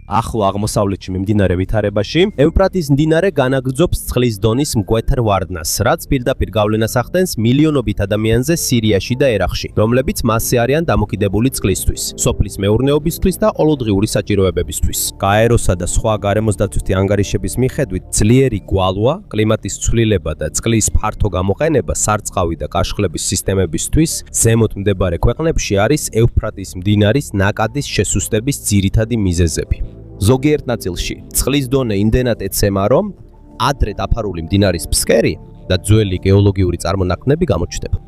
ახლო აღმოსავლეთში მიმდინარე ვითარებაში ევფრატის მდინარე განაგრძობს წყლის დონის მკვეთრ ვარდნას, რაც პირდაპირ გავლენას ახდენს მილიონობით ადამიანზე სირიაში და ერაყში, რომლებიც მასზე არიან დამოკიდებული წყლისთვის, სოფლის მეურნეობისთვის და ყოველდღიური საჭიროებებისთვის. გაეროსა და სხვა გარემოსდაცვითი ანგარიშების მიხედვით, ძლიერი გვალვა, კლიმატის ცვლილება და წყლის ფართო გამოყენება სარწყავი და კაშხლების სისტემებისთვის ზემოთ მდებარე ქვეყნებში არის ევფრატის მდინარის ნაკადის შესუსტების ძირითადი მიზეზები. ზოგიერთ ნაწილში წყლის დონე იმდენად ეცემა, რომ ადრე დაფარული მდინარის ფსკერი და ძველი გეოლოგიური წარმონაქმნები გამოჩნდება.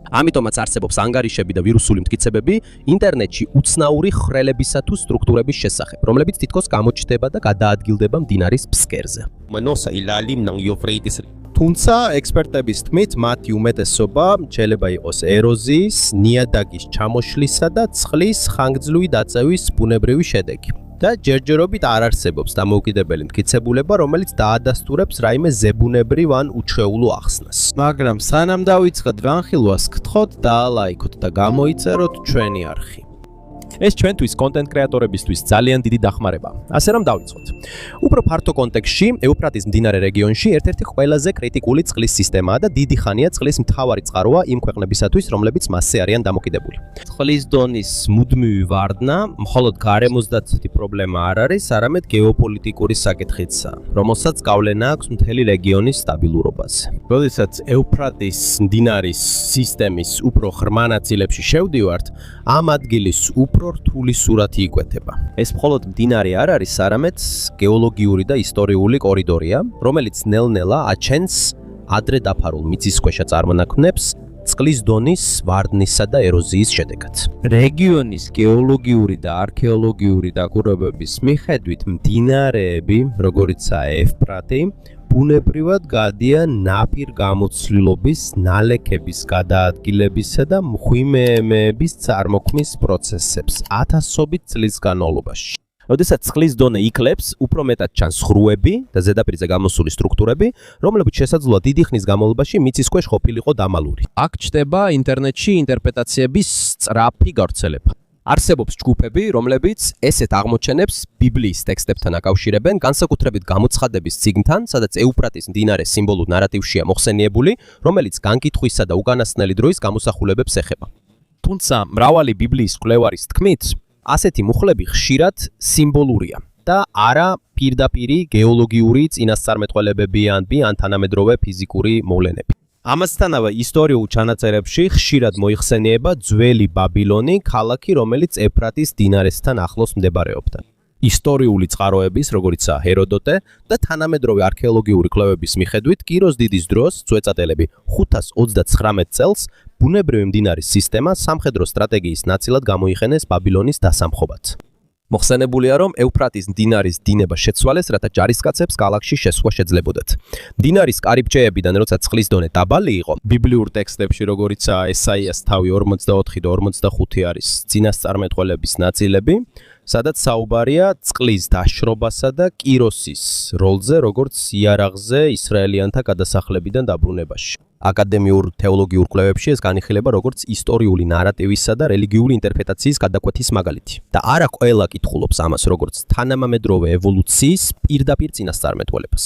ამიტომაც არსებობს ანგარიშები და ვირუსული მტკიცებები ინტერნეტში უცნაური ხრელებისა თუ სტრუქტურების შესახებ, რომლებიც თითქოს გამოჩნდება და გადაადგილდება მდინარის ფსკერზე. თუმცა ექსპერტების თქმით, მათი უმეტესობა შეიძლება იყოს ეროზიის, ნიადაგის ჩამოშლისა და წყლის ხანგრძლივი დაწევის ბუნებრივი შედეგი. და ჯერჯერობით არ არსებობს დამოუკიდებელი მტკიცებულება, რომელიც დაადასტურებს რაიმე ზებუნებრივ ან უჩვეულო ახსნას. მაგრამ სანამ დავიწყოთ განხილვას, გთხოვთ დაალაიქოთ და გამოიწეროთ ჩვენი არხი. ეს ჩვენთვის კონტენტ კრეატორებისთვის ძალიან დიდი დახმარება. ასე რომ დავიწყოთ. უფრო ფართო კონტექსტში, ევფრატის მდინარე რეგიონში ერთ-ერთი ყველაზე კრიტიკული წყლის სისტემაა და დიდი ხანია წყლის მთავარი წყაროა იმ ქვეყნებისათვის, რომლებიც მასზე არიან დამოკიდებული. წყლის დონის მუდმივი ვარდნა მხოლოდ გარემოსდაცვითი პრობლემა არ არის, არამედ გეოპოლიტიკური საკითხიცაა, რომელსაც გავლენა აქვს მთელი რეგიონის სტაბილურობაზე. როდესაც ევფრატის მდინარის სისტემის უფრო ღრმა ნაწილებში შევდივართ, ამ ადგილის უფრო რთული სურათი იკვეთება. ეს მხოლოდ მდინარე არ არის, არამედ გეოლოგიური და ისტორიული კორიდორია, რომელიც ნელ-ნელა აჩენს ადრე დაფარულ მიწისქვეშა წარმონაქმნებს წყლის დონის ვარდნისა და ეროზიის შედეგად. რეგიონის გეოლოგიური და არქეოლოგიური დაკვირვებების მიხედვით მდინარეები, როგორიცაა ევფრატი, ბუნებრივად გადიან ნაპირ გამოცვლილობის, ნალექების გადაადგილებისა და მღვიმეების წარმოქმნის პროცესებს ათასობით წლის განმავლობაში. როდესაც წყლის დონე იკლებს, უფრო მეტად ჩანს ხრუები და ზედაპირზე გამოსული სტრუქტურები, რომლებიც შესაძლოა დიდი ხნის განმავლობაში მიწისქვეშ ყოფილიყო დამალული. აქ ჩნდება ინტერნეტში ინტერპრეტაციების სწრაფი გავრცელება. არსებობს ჯგუფები, რომლებიც ესეთ აღმოჩენებს ბიბლიის ტექსტებთან აკავშირებენ, განსაკუთრებით გამოცხადების წიგნთან, სადაც ევფრატის მდინარე სიმბოლურ ნარატივშია მოხსენიებული, რომელიც განკითხვისა და უკანასკნელი დროის გამოსახულებებს ეხება. თუმცა მრავალი ბიბლიის მკვლევარის თქმით, ასეთი მუხლები ხშირად სიმბოლურია და არა პირდაპირი გეოლოგიური წინასწარმეტყველებები ან თანამედროვე ფიზიკური მოვლენები. ამასთანავე ისტორიულ ჩანაწერებში ხშირად მოიხსენიება ძველი ბაბილონი, ქალაქი, რომელიც ევფრატის მდინარესთან ახლოს მდებარეობდა. ისტორიული წყაროების, როგორიცაა ჰეროდოტე და თანამედროვე არქეოლოგიური კვლევების მიხედვით, კიროს დიდის დროს, წუეწატელები 529 წელს, ბუნებრივი მდინარის სისტემა სამხედრო სტრატეგიის ნაწილად გამოიყენეს ბაბილონის დასამხობად. მოხსენებულია, რომ ევფრატის მდინარის დინება შეცვალეს, რათა ჯარისკაცებს ქალაქში შესვლა შეძლებოდათ. მდინარის კარიბჭეებიდან, როცა წყლის დონე დაბალი იყო, ბიბლიურ ტექსტებში, როგორიცაა ესაიას თავი 44 და 45 არის წინასწარმეტყველების ნაწილები, სადაც საუბარია წყლის დაშრობასა და კიროსის როლზე, როგორც იარაღზე ისრაელიანთა გადასახლებიდან დაბრუნებაში. აკადემიურ თეოლოგიურ კვლევებში ეს განიხილება როგორც ისტორიული ნარატივისა და რელიგიური ინტერპრეტაციის გადაკვეთის მაგალითი. და არა ყველა კითხულობს ამას როგორც თანამამედროვე ევოლუციის პირდაპირ წინასწარმეტყველებას.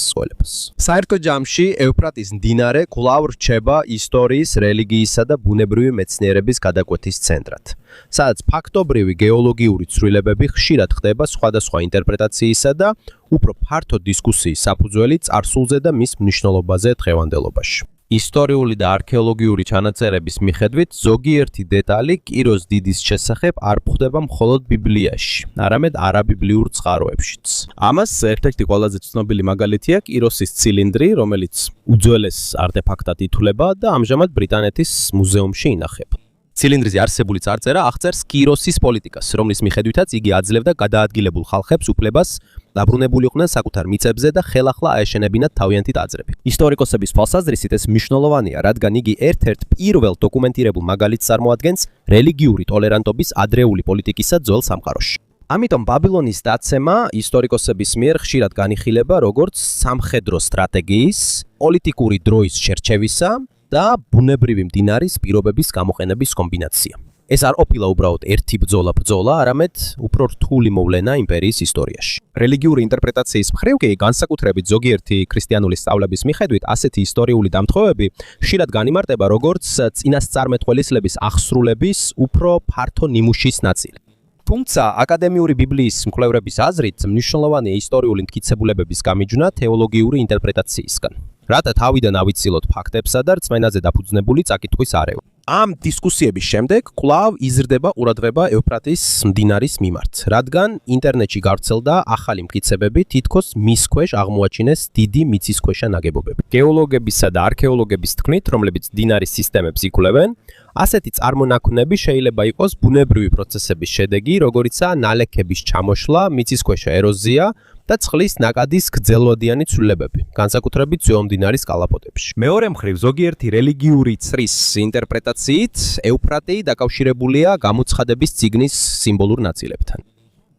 საერთო ჯამში ევფრატის მდინარე კვლავ რჩება ისტორიის, რელიგიისა და ბუნებრივი მეცნიერების გადაკვეთის ცენტრად, სადაც ფაქტობრივი გეოლოგიური ცვლილებები ხშირად ხდება სხვადასხვა ინტერპრეტაციისა და უფრო ფართო დისკუსიის საფუძველი წარსულზე და მის მნიშვნელობაზე დღევანდელობაში. ისტორიული და არქეოლოგიური ჩანაწერების მიხედვით, ზოგიერთი დეტალი კიროს დიდის შესახებ არ გვხვდება მხოლოდ ბიბლიაში, არამედ არაბიბლიურ წყაროებშიც. ამას ერთ-ერთი ყველაზე ცნობილი მაგალითია კიროსის ცილინდრი, რომელიც უძველეს არტეფაქტად ითვლება და ამჟამად ბრიტანეთის მუზეუმში ინახება. ცილინდრზე არსებული წარწერა აღწერს კიროსის პოლიტიკას, რომლის მიხედვითაც იგი აძლევდა გადაადგილებულ ხალხებს უფლებას დაბრუნებულიყვნენ საკუთარ მიწებზე და ხელახლა აეშენებინათ თავიანთი ტაძრები. ისტორიკოსების თვალსაზრისით ეს მნიშვნელოვანია, რადგან იგი ერთ-ერთ პირველ დოკუმენტირებულ მაგალითს წარმოადგენს რელიგიური ტოლერანტობის ადრეული პოლიტიკისა ძველ სამყაროში. ამიტომ ბაბილონის დაცემა ისტორიკოსების მიერ ხშირად განიხილება როგორც სამხედრო სტრატეგიის, პოლიტიკური დროის შერჩევისა და ბუნებრივი მდინარის პირობების გამოყენების კომბინაცია. ეს არ ყოფილა უბრალოდ ერთი ბრძოლა, არამედ უფრო რთული მოვლენა იმპერიის ისტორიაში. რელიგიური ინტერპრეტაციის მხრივ კი განსაკუთრებით ზოგიერთი ქრისტიანული სწავლების მიხედვით ასეთი ისტორიული დამთხოვები ხშირად განიმარტება როგორც წინასწარმეტყველისლების აღსრულების უფრო ფართო ნიმუშის ნაწილი. თუმცა აკადემიური ბიბლიის მკვლევრების აზრით მნიშვნელოვანია ისტორიული მტკიცებულებების გამიჯვნა თეოლოგიური ინტერპრეტაციისგან, რათა თავიდან ავიცილოთ ფაქტებსა და რწმენაზე დაფუძნებული წაკითხვის არეულს. ამ დისკუსიების შემდეგ კვლავ იზრდება ყურადღება ევფრატის მდინარის მიმართ, რადგან ინტერნეტში გავრცელდა ახალი მტკიცებები, თითქოს მის ქვეშ აღმოაჩინეს დიდი მიწისქვეშა ნაგებობები. გეოლოგებისა და არქეოლოგების თქმით, რომლებიც მდინარის სისტემებს იკვლევენ, ასეთი წარმონაქმნები შეიძლება იყოს ბუნებრივი პროცესების შედეგი, როგორიცაა ნალექების ჩამოშლა, მიწისქვეშა ეროზია და წყლის ნაკადის გრძელვადიანი ცვლილებები, განსაკუთრებით ძველმდინარის კალაპოტებში. მეორე მხრივ, ზოგიერთი რელიგიური წრის ინტერპრეტაციით, ევფრატი დაკავშირებულია გამოცხადების წიგნის სიმბოლურ ნაწილებთან.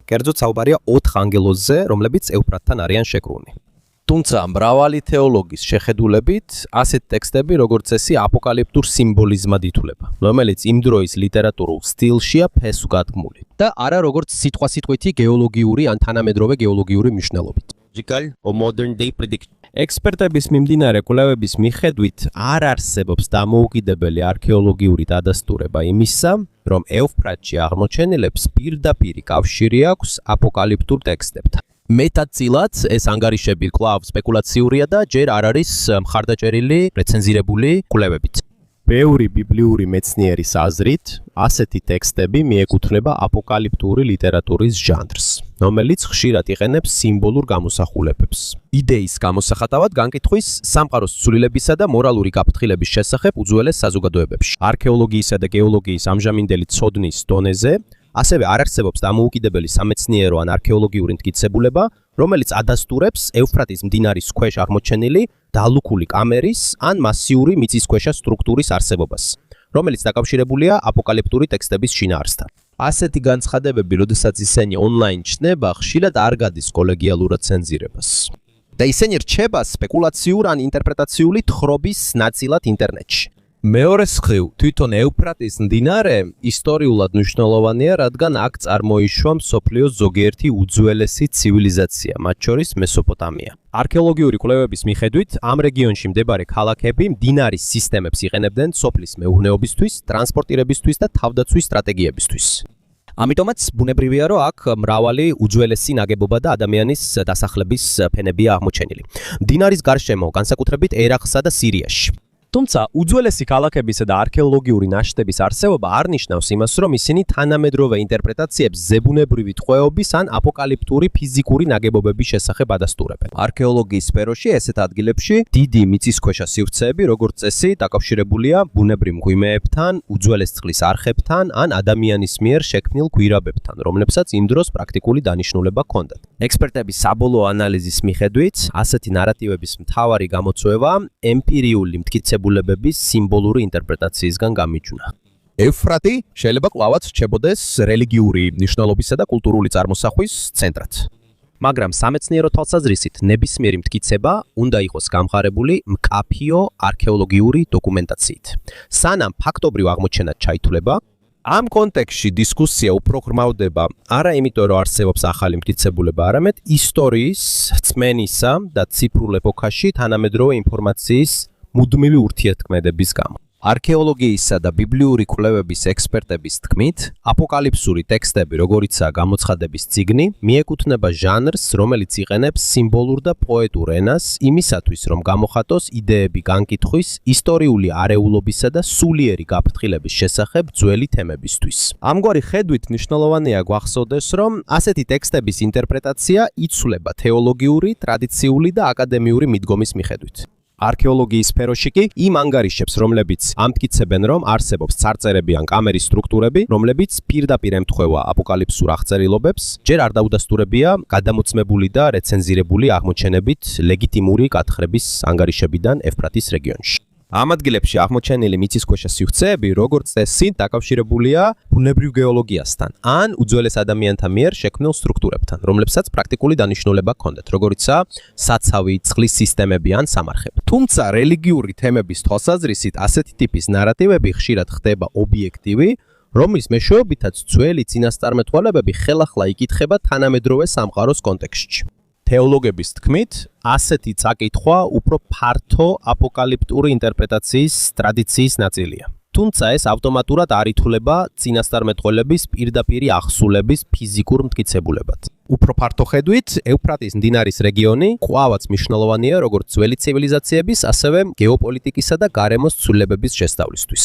კერძოდ საუბარია 4 ანგელოზზე, რომლებიც ევფრატთან არიან შეკრული. თუმცა მრავალი თეოლოგის შეხედულებით, ასეთი ტექსტები როგორც წესი აპოკალიფტურ სიმბოლიზმად ითვლება, რომელიც იმ დროის ლიტერატურულ სტილშია ფესვგადგმული და არა როგორც სიტყვასიტყვითი გეოლოგიური ან თანამედროვე გეოლოგიური მნიშვნელობით. Logical or modern day prediction. ექსპერტების მიმდინარე კვლევების მიხედვით არ არსებობს დამოუკიდებელი არქეოლოგიური დადასტურება იმისა, რომ ევფრატში აღმოჩენილებს პირდაპირი კავშირი აქვს აპოკალიფტურ ტექსტებთან. მეტად ეს ანგარიშები კვლავ სპეკულაციურია და ჯერ არ არის მხარდაჭერილი რეცენზირებული კვლევებით. ბევრი ბიბლიური მეცნიერის აზრით, ასეთი ტექსტები მიეკუთვნება აპოკალიფტური ლიტერატურის ჟანრს, რომელიც ხშირად იყენებს სიმბოლურ გამოსახულებებს. იდეის გამოსახატავად განკითხვის სამყაროს ცვლილებისა და მორალური გაფრთხილების შესახებ უძველეს საზოგადოებებში. არქეოლოგიისა და გეოლოგიის ამჟამინდელი ცოდნის დონეზე ასევე არ არსებობს დამოუკიდებელი სამეცნიერო ან არქეოლოგიური მტკიცებულება, რომელიც ადასტურებს ევფრატის მდინარის ქვეშ აღმოჩენილი დალუქული კამერის ან მასიური მიწისქვეშა სტრუქტურის არსებობას, რომელიც დაკავშირებულია აპოკალიფტური ტექსტების შინაარსთან. ასეთი განცხადებები, როდესაც ისინი ონლაინ ჩნდება, ხშირად არ გადის კოლეგიალურად ცენზირებას. და ისინი რჩება სპეკულაციურ ან ინტერპრეტაციული თხრობის ნაწილად ინტერნეტში. მეორე მხრივ, თვითონ ევფრატის მდინარე ისტორიულად მნიშვნელოვანია, რადგან აქ წარმოიშვა მსოფლიოს ზოგიერთი უძველესი ცივილიზაცია, მათ შორის მესოპოტამია. არქეოლოგიური კვლევების მიხედვით, ამ რეგიონში მდებარე ქალაქები მდინარის სისტემებს იყენებდნენ სოფლის მეურნეობისთვის, ტრანსპორტირებისთვის და თავდაცვის სტრატეგიებისთვის. ამიტომაც ბუნებრივია, რომ აქ მრავალი უძველესი ნაგებობა და ადამიანის დასახლების ფენებია აღმოჩენილი. მდინარის გარშემო, განსაკუთრებით ერაყსა და სირიაში. თუმცა უძველესი ქალაქებისა და არქეოლოგიური ნაშთების არსებობა არ ნიშნავს იმას, რომ ისინი თანამედროვე ინტერპრეტაციებს ზებუნებრივი ტყვეობის ან აპოკალიფტური ფიზიკური ნაგებობების შესახებ ადასტურებენ. არქეოლოგიის სფეროში ესეთ ადგილებში დიდი მიწისქვეშა სივრცეები, როგორც წესი, დაკავშირებულია ბუნებრივ მღვიმეებთან, უძველეს წყლის არხებთან ან ადამიანის მიერ შექმნილ გვირაბებთან, რომლებსაც იმ დროს პრაქტიკული დანიშნულება ჰქონდათ. ექსპერტების საბოლოო ანალიზის მიხედვით, ასეთი ნარატივების მთავარი გამოწვევა ემპირიული მტკიცებულებების სიმბოლური ინტერპრეტაციისგან გამიჯვნა. ევფრატი შეიძლება კვლავაც რჩებოდეს რელიგიური მნიშვნელობისა და კულტურული წარმოსახვის ცენტრად. მაგრამ სამეცნიერო თვალსაზრისით ნებისმიერი მტკიცება უნდა იყოს გამხარებული მკაფიო არქეოლოგიური დოკუმენტაციით. სანამ ფაქტობრივ აღმოჩენად ჩაითვლება, ამ კონტექსტში დისკუსია უფრო ღრმავდება არა იმიტომ, რომ არსებობს ახალი მტკიცებულება, არამედ ისტორიის, რწმენისა და ციფრულ ეპოქაში თანამედროვე ინფორმაციის მუდმივი ურთიერთქმედების გამო. არქეოლოგიისა და ბიბლიური კვლევების ექსპერტების თქმით, აპოკალიფსური ტექსტები, როგორიცაა გამოცხადების წიგნი, მიეკუთვნება ჟანრს, რომელიც იყენებს სიმბოლურ და პოეტურ ენას იმისათვის, რომ გამოხატოს იდეები განკითხვის, ისტორიული არეულობისა და სულიერი გაფრთხილების შესახებ ძველი თემებისთვის. ამგვარი ხედვით მნიშვნელოვანია გვახსოვდეს, რომ ასეთი ტექსტების ინტერპრეტაცია იცვლება თეოლოგიური, ტრადიციული და აკადემიური მიდგომის მიხედვით. არქეოლოგიის სფეროში კი იმ ანგარიშებს, რომლებიც ამტკიცებენ, რომ არსებობს წარწერები ან კამერის სტრუქტურები, რომლებიც პირდაპირ ემთხვევა აპოკალიფსურ აღწერილობებს, ჯერ არ დაუდასტურებია გადამოწმებული და რეცენზირებული აღმოჩენებით ლეგიტიმური კათხრების ანგარიშებიდან ევფრატის რეგიონში. ამ ადგილებში აღმოჩენილი მიწისქვეშა სივრცეები, როგორც წესი, დაკავშირებულია ბუნებრივ გეოლოგიასთან ან უძველეს ადამიანთა მიერ შექმნილ სტრუქტურებთან, რომლებსაც პრაქტიკული დანიშნულება ჰქონდათ, როგორიცაა საცავი, წყლის სისტემები ან სამარხები. თუმცა რელიგიური თემების თვალსაზრისით ასეთი ტიპის ნარატივები ხშირად ხდება ობიექტივი, რომლის მეშვეობითაც ძველი წინასწარმეტყველებები ხელახლა იკითხება თანამედროვე სამყაროს კონტექსტში. თეოლოგების თქმით, ასეთი წაკითხვა უფრო ფართო აპოკალიფტური ინტერპრეტაციის ტრადიციის ნაწილია. თუმცა ეს ავტომატურად არ ითვლება წინასწარმეტყველების პირდაპირი აღსულების ფიზიკურ მტკიცებულებად. უფრო ფართო ხედვით, ევფრატის მდინარის რეგიონი ყვავაც მნიშვნელოვანია როგორც ძველი ცივილიზაციების, ასევე გეოპოლიტიკისა და გარემოს ცვლილებების შესწავლისთვის.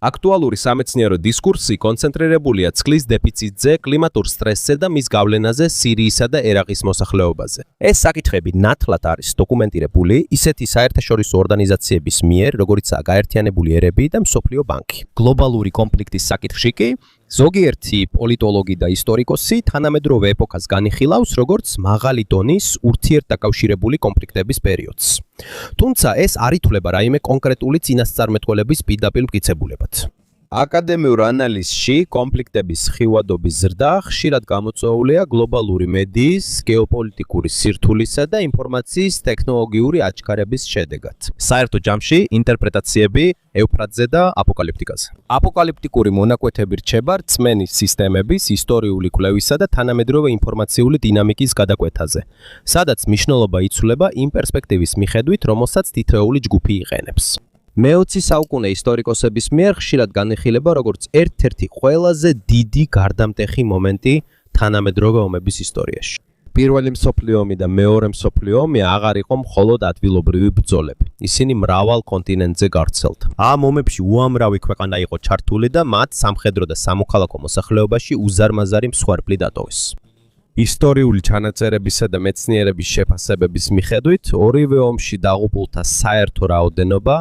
აქტუალური სამეცნიერო დისკურსი კონცენტრირებულია წყლის დეფიციტზე, კლიმატურ სტრესზე და მის გავლენაზე სირიისა და ერაყის მოსახლეობაზე. ეს საკითხები ნათლად არის დოკუმენტირებული ისეთი საერთაშორისო ორგანიზაციების მიერ, როგორიცაა გაერთიანებული ერები და მსოფლიო ბანკი. გლობალური კონფლიქტის საკითხში კი ზოგიერთი პოლიტოლოგი და ისტორიკოსი თანამედროვე ეპოქას განიხილავს როგორც მაღალი დონის ურთიერთდაკავშირებული კონფლიქტების პერიოდს. თუმცა ეს არ ითვლება რაიმე კონკრეტული წინასწარმეტყველების პირდაპირ მტკიცებულებად. აკადემიურ ანალიზში კონფლიქტების ხილვადობის ზრდა ხშირად გამოწვეულია გლობალური მედიის, გეოპოლიტიკური სირთულისა და ინფორმაციის ტექნოლოგიური აჩქარების შედეგად. საერთო ჯამში ინტერპრეტაციები ევფრატზე და აპოკალიფტიკაზე. აპოკალიფტიკური მონაკვეთები რჩება რწმენის სისტემების, ისტორიული კვლევისა და თანამედროვე ინფორმაციული დინამიკის გადაკვეთაზე, სადაც მნიშვნელობა იცვლება იმ პერსპექტივის მიხედვით, რომელსაც თითოეული ჯგუფი იყენებს. მე-20 საუკუნე ისტორიკოსების მიერ ხშირად განიხილება როგორც ერთ-ერთი ყველაზე დიდი გარდამტეხი მომენტი თანამედროვე ომების ისტორიაში. პირველი მსოფლიო ომი და მეორე მსოფლიო ომი აღარ იყო მხოლოდ ადგილობრივი ბრძოლები. ისინი მრავალ კონტინენტზე გავრცელდა. ამ ომებში უამრავი ქვეყანა იყო ჩართული და მათ სამხედრო და სამოქალაქო მოსახლეობაში უზარმაზარი მსხვერპლი დატოვეს. ისტორიული ჩანაწერებისა და მეცნიერების შეფასებების მიხედვით, ორივე ომში დაღუპულთა საერთო რაოდენობა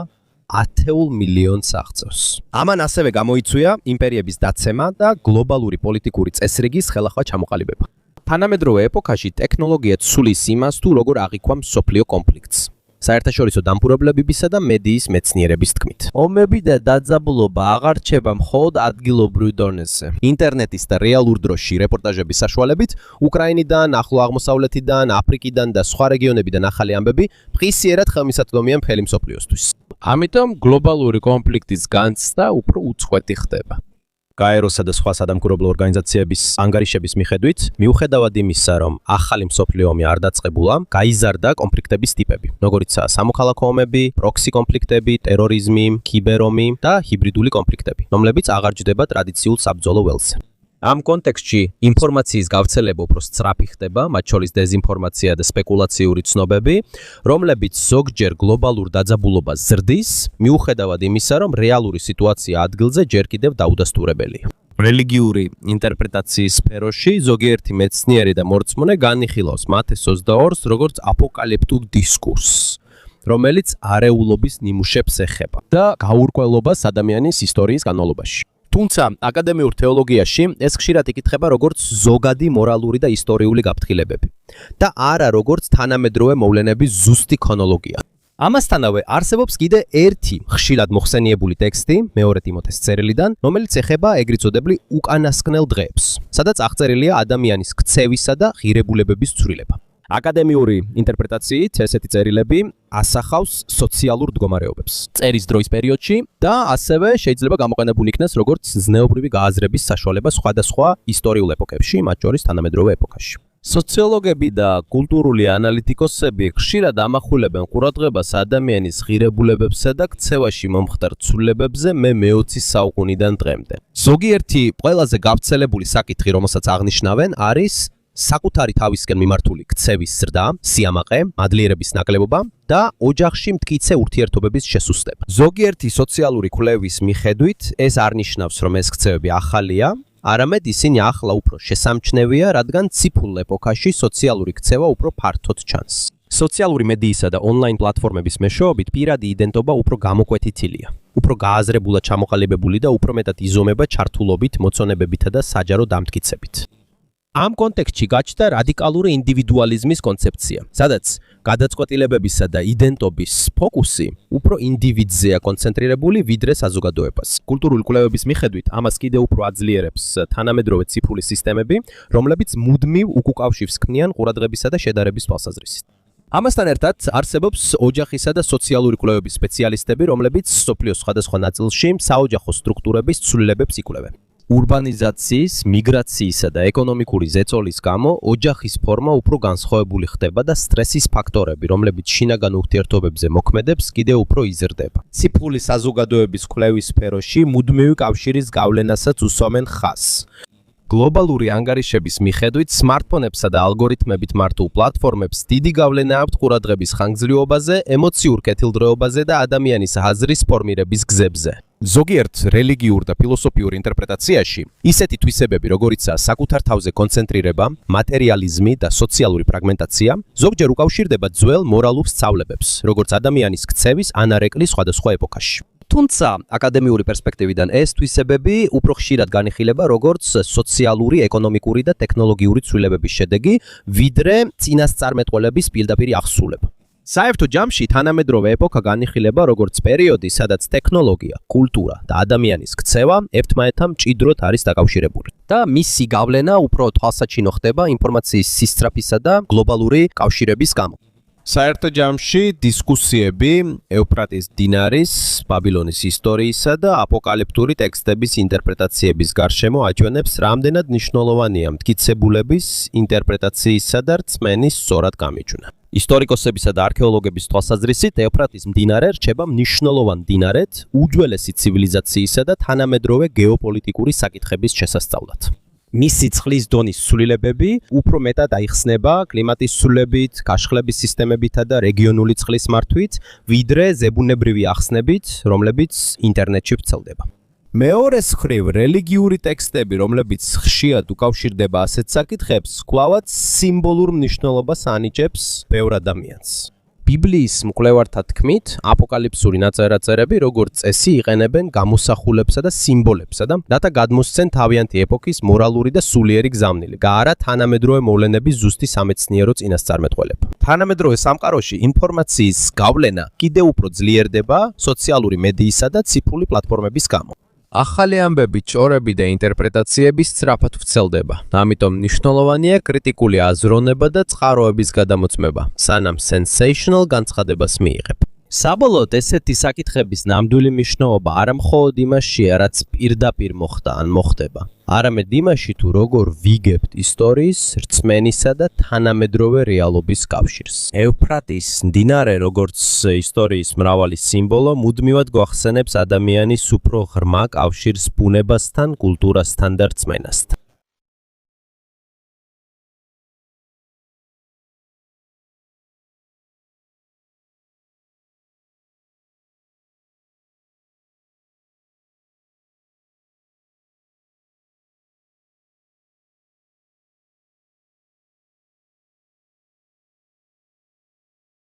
10 მილიონს აღწევს. ამან ასევე გამოიწვია იმპერიების დაცემა და გლობალური პოლიტიკური წესრიგის ხელახლა ჩამოყალიბება. თანამედროვე ეპოქაში ტექნოლოგია ცulis იმას თუ როგორ აღიქვა მსოფლიო კონფლიქტს. საერთაშორისო დამპირობლებებისა და მედიის მეცნიერების თქმით. ომები და დაძაბულობა აღარ რჩება მხოლოდ ადგილობრივ დონეზე. ინტერნეტის და რეალურ დროში რეპორტაჟების საშუალებით უკრაინიდან, ახლო აღმოსავლეთიდან, აფრიკიდან და სხვა რეგიონებიდან ახალი ამბები მყისიერად ხელმისაწვდომია მთელი მსოფლიოსთვის. ამიტომ გლობალური კონფლიქტის განცდა უფრო უწყვეტი ხდება. გაეროსა და სხვა სადამკვირვებლო ორგანიზაციების ანგარიშების მიხედვით, მიუხედავად იმისა, რომ ახალი მსოფლიო ომი არ დაწყებულა, გაიზარდა კონფლიქტების ტიპები, როგორიცაა სამოქალაქო ომები, პროქსი კონფლიქტები, ტერორიზმი, კიბერომი და ჰიბრიდული კონფლიქტები, რომლებიც აღარ ჯდება ტრადიციულ საბრძოლო ველზე. ამ კონტექსტში ინფორმაციის გავრცელება უფრო სწრაფი ხდება, მათ შორის დეზინფორმაცია და სპეკულაციური ცნობები, რომლებიც ზოგჯერ გლობალურ დაძაბულობას ზრდის, მიუხედავად იმისა, რომ რეალური სიტუაცია ადგილზე ჯერ კიდევ დაუდასტურებელია. რელიგიური ინტერპრეტაციის სფეროში ზოგიერთი მეცნიერი და მორწმუნე განიხილავს მათეს 22-ს როგორც აპოკალიფტურ დისკურსს, რომელიც არეულობის ნიმუშებს ეხება და გაურკვევლობას ადამიანის ისტორიის განმავლობაში. თუმცა აკადემიურ თეოლოგიაში ეს ხშირად იკითხება როგორც ზოგადი მორალური და ისტორიული გაფრთხილებები და არა როგორც თანამედროვე მოვლენების ზუსტი ქრონოლოგია. ამასთანავე არსებობს კიდე ერთი ხშირად მოხსენიებული ტექსტი მეორე ტიმოთეს წერილიდან, რომელიც ეხება ეგრეთ წოდებული უკანასკნელ დღეებს, სადაც აღწერილია ადამიანის ქცევისა და ღირებულებების ცვლილება. აკადემიური ინტერპრეტაციით ესეთი წერილები ასახავს სოციალურ მდგომარეობებს წერის დროის პერიოდში და ასევე შეიძლება გამოყენებული იქნას როგორც ზნეობრივი გააზრების საშუალება სხვადასხვა ისტორიულ ეპოქებში, მათ შორის თანამედროვე ეპოქაში. სოციოლოგები და კულტურული ანალიტიკოსები ხშირად ამახვილებენ ყურადღებას ადამიანის ღირებულებებსა და ქცევაში მომხდარ ცვლილებებზე მე-20 საუკუნიდან დღემდე. ზოგიერთი ყველაზე გავრცელებული საკითხი, რომელსაც აღნიშნავენ, არის საკუთარი თავისკენ მიმართული ქცევის ზრდა, სიამაყე, მადლიერების ნაკლებობა და ოჯახში მტკიცე ურთიერთობების შესუსტება. ზოგიერთი სოციალური კვლევის მიხედვით ეს არ ნიშნავს, რომ ეს ქცევები ახალია, არამედ ისინი ახლა უფრო შესამჩნევია, რადგან ციფრულ ეპოქაში სოციალური ქცევა უფრო ფართოდ ჩანს. სოციალური მედიისა და ონლაინ პლატფორმების მეშვეობით პირადი იდენტობა უფრო გამოკვეთილია, უფრო გააზრებულად ჩამოყალიბებული და უფრო მეტად იზომება ჩართულობით, მოწონებებითა და საჯარო დამტკიცებით. ამ კონტექსტში გაჩნდა რადიკალური ინდივიდუალიზმის კონცეფცია, სადაც გადაწყვეტილებებისა და იდენტობის ფოკუსი უფრო ინდივიდზეა კონცენტრირებული ვიდრე საზოგადოებას. კულტურული კვლევების მიხედვით ამას კიდევ უფრო აძლიერებს თანამედროვე ციფრული სისტემები, რომლებიც მუდმივ უკუკავშირს ქმნიან ყურადღებისა და შედარების თვალსაზრისით. ამასთან ერთად არსებობს ოჯახისა და სოციალური კვლევების სპეციალისტები, რომლებიც მსოფლიოს სხვადასხვა ნაწილში საოჯახო სტრუქტურების ცვლილებებს იკვლევენ. ურბანიზაციის, მიგრაციისა და ეკონომიკური ზეწოლის გამო ოჯახის ფორმა უფრო განსხვავებული ხდება და სტრესის ფაქტორები, რომლებიც შინაგან ურთიერთობებზე მოქმედებს, კიდევ უფრო იზრდება. ციფრული საზოგადოების კვლევის სფეროში მუდმივი კავშირის გავლენასაც უსვამენ ხაზს. გლობალური ანგარიშების მიხედვით, სმარტფონებსა და ალგორითმებით მართულ პლატფორმებს დიდი გავლენა აქვთ ყურადღების ხანგრძლივობაზე, ემოციურ კეთილდღეობაზე და ადამიანის აზრის ფორმირების გზებზე. ზოგიერთ რელიგიურ და ფილოსოფიურ ინტერპრეტაციაში ისეთი თვისებები, როგორიცაა საკუთარ თავზე კონცენტრირება, მატერიალიზმი და სოციალური ფრაგმენტაცია, ზოგჯერ უკავშირდება ძველ მორალურ სწავლებებს, როგორც ადამიანის ქცევის ან არეკლის სხვადასხვა ეპოქაში. თუმცა, აკადემიური პერსპექტივიდან ეს თვისებები უფრო ხშირად განიხილება როგორც სოციალური, ეკონომიკური და ტექნოლოგიური ცვლილებების შედეგი, ვიდრე წინასწარმეტყველების პირდაპირი აღსრულება. საერთო ჯამში თანამედროვე ეპოქა განიხილება როგორც პერიოდი, სადაც ტექნოლოგია, კულტურა და ადამიანის ქცევა ერთმანეთთან მჭიდროდ არის დაკავშირებული. და მისი გავლენა უფრო თვალსაჩინო ხდება ინფორმაციის სისწრაფისა და გლობალური კავშირების გამო. საერთო ჯამში დისკუსიები ევფრატის მდინარის, ბაბილონის ისტორიისა და აპოკალიფტური ტექსტების ინტერპრეტაციების გარშემო აჩვენებს, რამდენად მნიშვნელოვანია მტკიცებულების ინტერპრეტაციისა და რწმენის სწორად გამიჯვნა. ისტორიკოსებისა და არქეოლოგების თვალსაზრისით, ევფრატის მდინარე რჩება მნიშვნელოვან მდინარედ უძველესი ცივილიზაციისა და თანამედროვე გეოპოლიტიკური საკითხების შესასწავლად. მისი წყლის დონის ცვლილებები უფრო მეტად აიხსნება კლიმატის ცვლილებით, გაშხლების სისტემებითა და რეგიონული წყლის მართვით, ვიდრე ზებუნებრივი ახსნებით, რომლებიც ინტერნეტში ვრცელდება. მეორეს მხრივ, რელიგიური ტექსტები, რომლებიც ხშირად უკავშირდება ასეთ საკითხებს, კვლავაც სიმბოლურ მნიშვნელობას ანიჭებს ბევრ ადამიანს. ბიბლიის მკვლევართა თქმით, აპოკალიფსური ნაწერაწერები, როგორც წესი, იყენებენ გამოსახულებსა და სიმბოლებსა და რათა გადმოსცენ თავიანთი ეპოქის მორალური და სულიერი გზავნილი და არა თანამედროვე მოვლენების ზუსტი სამეცნიერო წინასწარმეტყველება. თანამედროვე სამყაროში ინფორმაციის გავლენა კიდევ უფრო ძლიერდება სოციალური მედიისა და ციფრული პლატფორმების გამო. ახალი ამბები, ჭორები და ინტერპრეტაციები სწრაფად ვრცელდება. ამიტომ მნიშვნელოვანია კრიტიკული აზროვნება და წყაროების გადამოწმება, სანამ sensational განცხადებას მიიღებ. საბოლოოდ ესეთი საკითხების ნამდვილი მნიშვნელობა არა მხოლოდ იმაშია, რაც პირდაპირ მოხდა ან მოხდება, არამედ იმაში, თუ როგორ ვიგებთ ისტორიის, რწმენისა და თანამედროვე რეალობის კავშირს. ევფრატის მდინარე, როგორც ისტორიის მრავალი სიმბოლო, მუდმივად გვახსენებს ადამიანის უფრო ღრმა კავშირს ბუნებასთან, კულტურასთან და რწმენასთან.